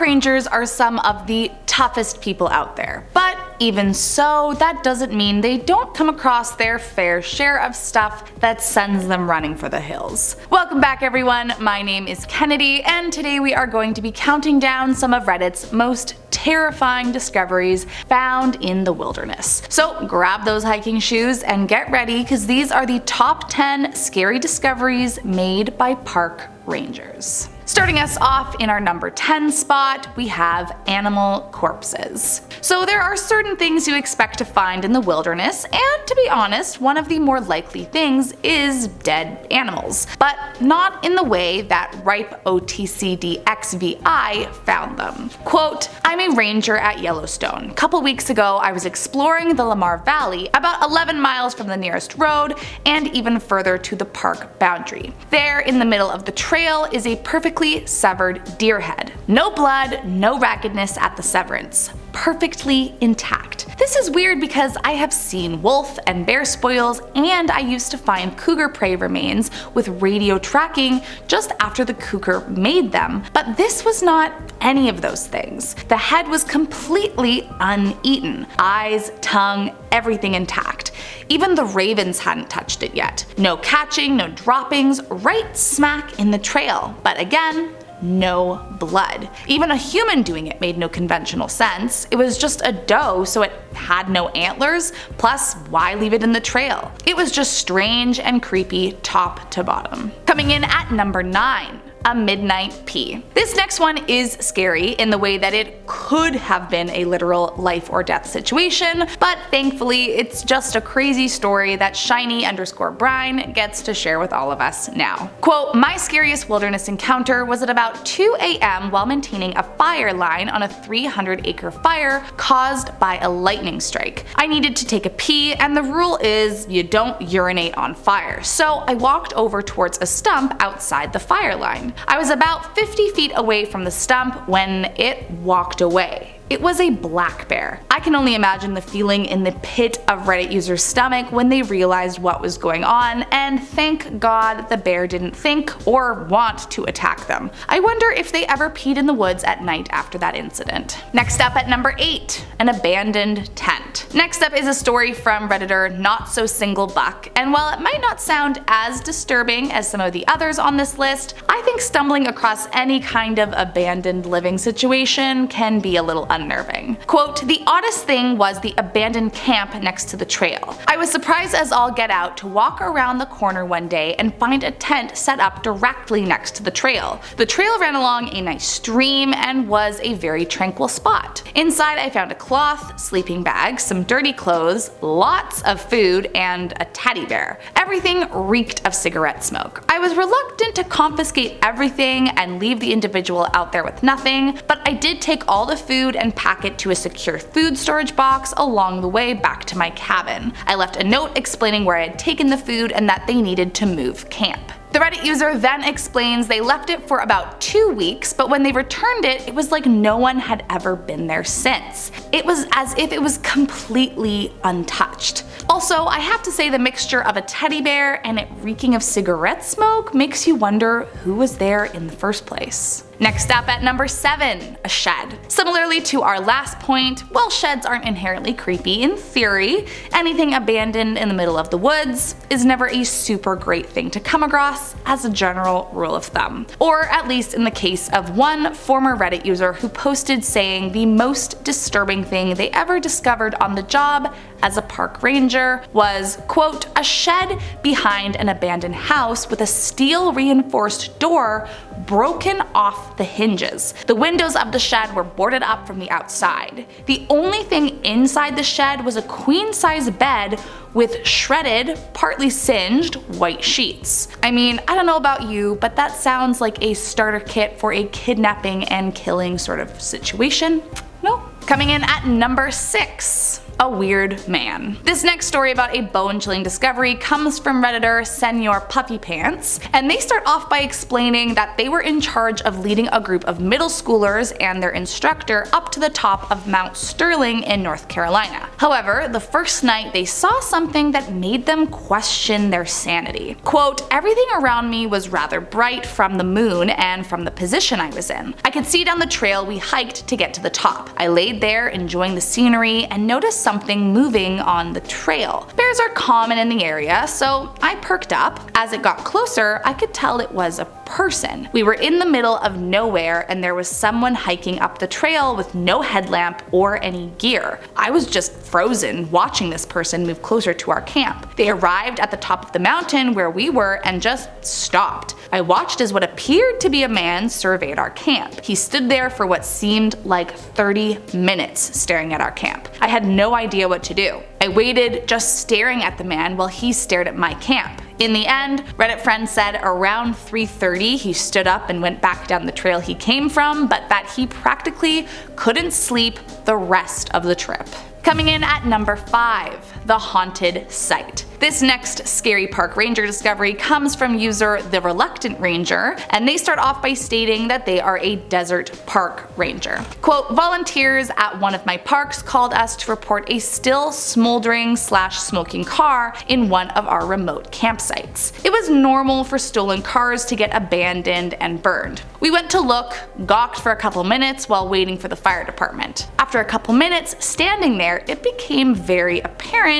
rangers are some of the toughest people out there, but even so, that doesn't mean they don't come across their fair share of stuff that sends them running for the hills. Welcome back everyone, my name is Kennedy, and today we are going to be counting down some of Reddit's most terrifying discoveries found in the wilderness. So grab those hiking shoes and get ready, because these are the top 10 scary discoveries made by park rangers. Starting us off in our number 10 spot, we have animal corpses. So there are certain things you expect to find in the wilderness, and to be honest, one of the more likely things is dead animals, but not in the way that Ripe OTCDXVI found them. Quote, "I'm a ranger at Yellowstone. A couple weeks ago I was exploring the Lamar Valley, about 11 miles from the nearest road and even further to the park boundary. There in the middle of the trail is a perfectly severed deer head. No blood, no raggedness at the severance. Perfectly intact. This is weird because I have seen wolf and bear spoils, and I used to find cougar prey remains with radio tracking just after the cougar made them, but this was not any of those things. The head was completely uneaten. Eyes, tongue, everything intact. Even the ravens hadn't touched it yet. No catching, no droppings, right smack in the trail. But again, no blood. Even a human doing it made no conventional sense. It was just a doe, so it had no antlers, plus why leave it in the trail? It was just strange and creepy top to bottom." Coming in at number 9. A midnight pee. This next one is scary in the way that it could have been a literal life or death situation, but thankfully it's just a crazy story that shiny_brine gets to share with all of us now. Quote, "My scariest wilderness encounter was at about 2 a.m. while maintaining a fire line on a 300-acre fire caused by a lightning strike. I needed to take a pee, and the rule is you don't urinate on fire, so I walked over towards a stump outside the fire line. I was about 50 feet away from the stump when it walked away. It was a black bear. I can only imagine the feeling in the pit of Reddit users' stomach when they realized what was going on, and thank God the bear didn't think or want to attack them. I wonder if they ever peed in the woods at night after that incident." Next up at number 8, an abandoned tent. Next up is a story from Redditor Not So Single Buck, and while it might not sound as disturbing as some of the others on this list, I think stumbling across any kind of abandoned living situation can be a little unnerving. Quote, "The oddest thing was the abandoned camp next to the trail. I was surprised as all get out to walk around the corner one day and find a tent set up directly next to the trail. The trail ran along a nice stream and was a very tranquil spot. Inside I found a cloth, sleeping bag, some dirty clothes, lots of food, and a teddy bear. Everything reeked of cigarette smoke. I was reluctant to confiscate everything and leave the individual out there with nothing, but I did take all the food and pack it to a secure food storage box along the way back to my cabin. I left a note explaining where I had taken the food and that they needed to move camp." The Reddit user then explains they left it for about 2 weeks, but when they returned it, it was like no one had ever been there since. It was as if it was completely untouched. Also, I have to say the mixture of a teddy bear and it reeking of cigarette smoke makes you wonder who was there in the first place. Next up at number 7, a shed. Similarly to our last point, while sheds aren't inherently creepy in theory, anything abandoned in the middle of the woods is never a super great thing to come across as a general rule of thumb. Or at least in the case of one former Reddit user who posted saying the most disturbing thing they ever discovered on the job as a park ranger was, quote, "a shed behind an abandoned house with a steel reinforced door broken off the hinges. The windows of the shed were boarded up from the outside. The only thing inside the shed was a queen-size bed with shredded, partly singed, white sheets." I mean, I don't know about you, but that sounds like a starter kit for a kidnapping and killing sort of situation. No? Coming in at number 6. a weird man. This next story about a bone-chilling discovery comes from Redditor Senor Puffy Pants, and they start off by explaining that they were in charge of leading a group of middle schoolers and their instructor up to the top of Mount Sterling in North Carolina. However, the first night they saw something that made them question their sanity. Quote, "Everything around me was rather bright from the moon and from the position I was in. I could see down the trail we hiked to get to the top. I laid there enjoying the scenery and noticed something moving on the trail. Bears are common in the area, so I perked up. As it got closer, I could tell it was a person. We were in the middle of nowhere and there was someone hiking up the trail with no headlamp or any gear. I was just frozen watching this person move closer to our camp. They arrived at the top of the mountain where we were and just stopped. I watched as what appeared to be a man surveyed our camp. He stood there for what seemed like 30 minutes staring at our camp. I had no idea what to do. I waited just staring at the man while he stared at my camp. In the end, Reddit friend said around 3:30 he stood up and went back down the trail he came from, but that he practically couldn't sleep the rest of the trip." Coming in at number 5, the haunted site. This next scary park ranger discovery comes from user The Reluctant Ranger, and they start off by stating that they are a desert park ranger. Quote, "Volunteers at one of my parks called us to report a still smoldering / smoking car in one of our remote campsites. It was normal for stolen cars to get abandoned and burned. We went to look, gawked for a couple minutes while waiting for the fire department. After a couple minutes standing there, it became very apparent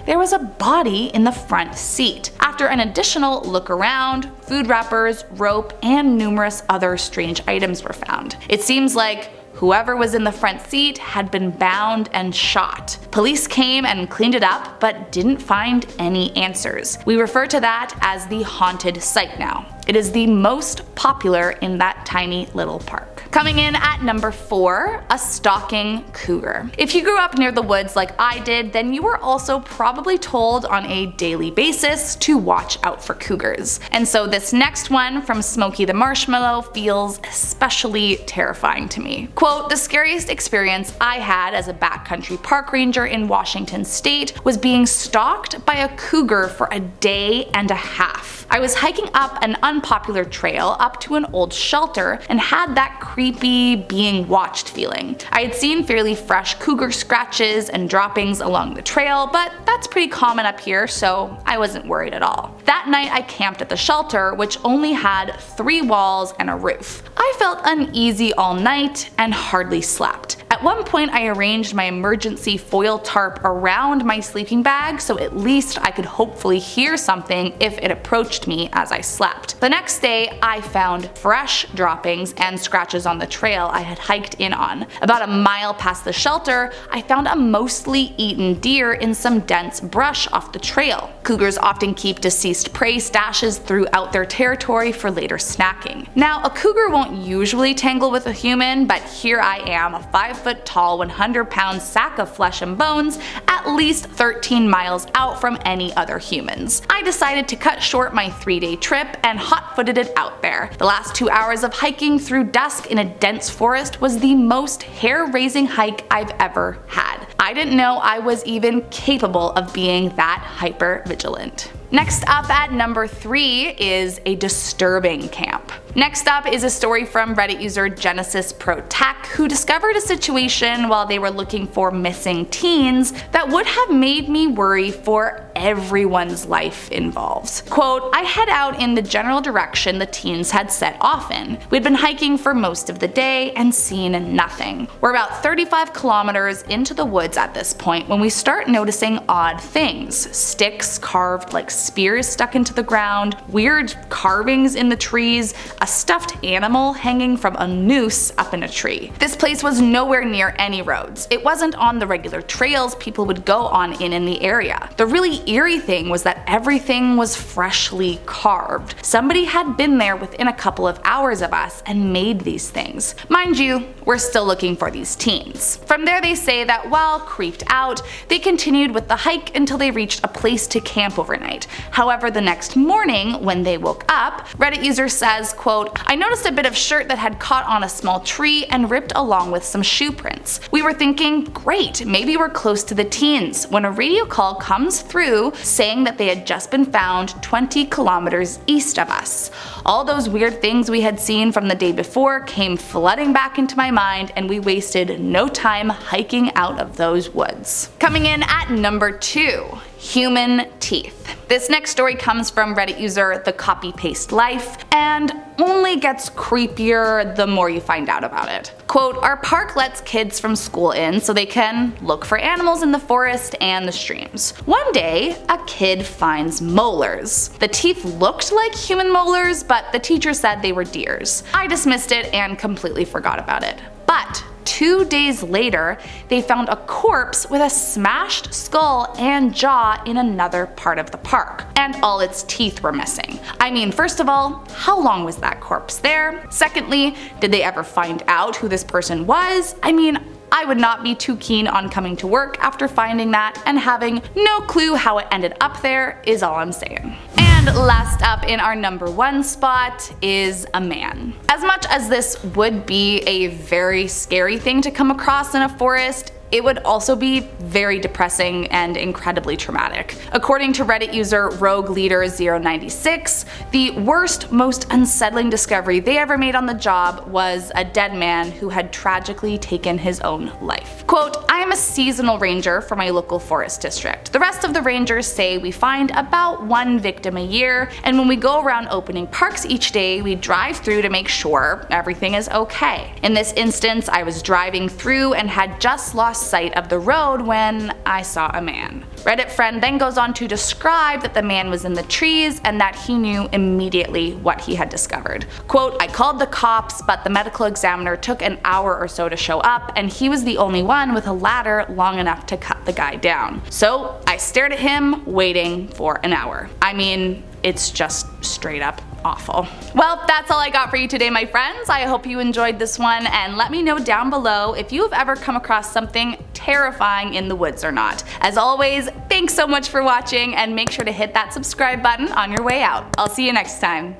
there was a body in the front seat. After an additional look around, food wrappers, rope, and numerous other strange items were found. It seems like whoever was in the front seat had been bound and shot. Police came and cleaned it up, but didn't find any answers. We refer to that as the haunted site now. It is the most popular in that tiny little park." Coming in at number 4, a stalking cougar. If you grew up near the woods like I did, then you were also probably told on a daily basis to watch out for cougars. And so this next one from Smokey the Marshmallow feels especially terrifying to me. Quote, "The scariest experience I had as a backcountry park ranger in Washington state was being stalked by a cougar for a day and a half. I was hiking up an unpopular trail up to an old shelter and had that creepy being watched feeling. I had seen fairly fresh cougar scratches and droppings along the trail, but that's pretty common up here, so I wasn't worried at all. That night I camped at the shelter, which only had 3 walls and a roof. I felt uneasy all night and hardly slept. At one point I arranged my emergency foil tarp around my sleeping bag so at least I could hopefully hear something if it approached me as I slept. The next day I found fresh droppings and scratches on the trail I had hiked in on. About a mile past the shelter, I found a mostly eaten deer in some dense brush off the trail. Cougars often keep deceased prey stashes throughout their territory for later snacking. Now, a cougar won't usually tangle with a human, but here I am, a 5-foot tall, 100-pound sack of flesh and bones, at least 13 miles out from any other humans. I decided to cut short my 3-day trip and hot-footed it out there. The last 2 hours of hiking through dusk in a dense forest was the most hair-raising hike I've ever had. I didn't know I was even capable of being that hyper-vigilant." Next up at number 3 is a disturbing camp. Next up is a story from Reddit user Genesis Pro Tech, who discovered a situation while they were looking for missing teens that would have made me worry for everyone's life involved. Quote, "I head out in the general direction the teens had set off in. We'd been hiking for most of the day and seen nothing. We're about 35 kilometers into the woods at this point when we start noticing odd things. Sticks carved like spears stuck into the ground, weird carvings in the trees, a stuffed animal hanging from a noose up in a tree. This place was nowhere near any roads. It wasn't on the regular trails people would go on in the area. The really eerie thing was that everything was freshly carved. Somebody had been there within a couple of hours of us and made these things. Mind you, we're still looking for these teens. From there they say that while creeped out, they continued with the hike until they reached a place to camp overnight. However, the next morning, when they woke up, Reddit user says, quote, "I noticed a bit of shirt that had caught on a small tree and ripped along with some shoe prints. We were thinking, great, maybe we're close to the teens, when a radio call comes through saying that they had just been found 20 kilometers east of us. All those weird things we had seen from the day before came flooding back into my mind, and we wasted no time hiking out of those woods." Coming in at number 2. Human teeth. This next story comes from Reddit user The Copy Paste Life and only gets creepier the more you find out about it. Quote, "Our park lets kids from school in so they can look for animals in the forest and the streams. One day, a kid finds molars. The teeth looked like human molars, but the teacher said they were deer's. I dismissed it and completely forgot about it. But 2 days later, they found a corpse with a smashed skull and jaw in another part of the park, and all its teeth were missing. I mean, first of all, how long was that corpse there? Secondly, did they ever find out who this person was? I mean, I would not be too keen on coming to work after finding that, and having no clue how it ended up there is all I'm saying." And last up in our number 1 spot is a man. As much as this would be a very scary thing to come across in a forest, it would also be very depressing and incredibly traumatic. According to Reddit user Rogue Leader 096, the worst, most unsettling discovery they ever made on the job was a dead man who had tragically taken his own life. Quote, "I am a seasonal ranger for my local forest district. The rest of the rangers say we find about 1 victim a year, and when we go around opening parks each day, we drive through to make sure everything is okay. In this instance, I was driving through and had just lost sight of the road when I saw a man." Reddit friend then goes on to describe that the man was in the trees and that he knew immediately what he had discovered. Quote, "I called the cops, but the medical examiner took an hour or so to show up, and he was the only one with a ladder long enough to cut the guy down. So I stared at him, waiting for an hour." I mean, it's just straight up awful. Well, that's all I got for you today, my friends. I hope you enjoyed this one, and let me know down below if you've ever come across something terrifying in the woods or not. As always, thanks so much for watching, and make sure to hit that subscribe button on your way out. I'll see you next time.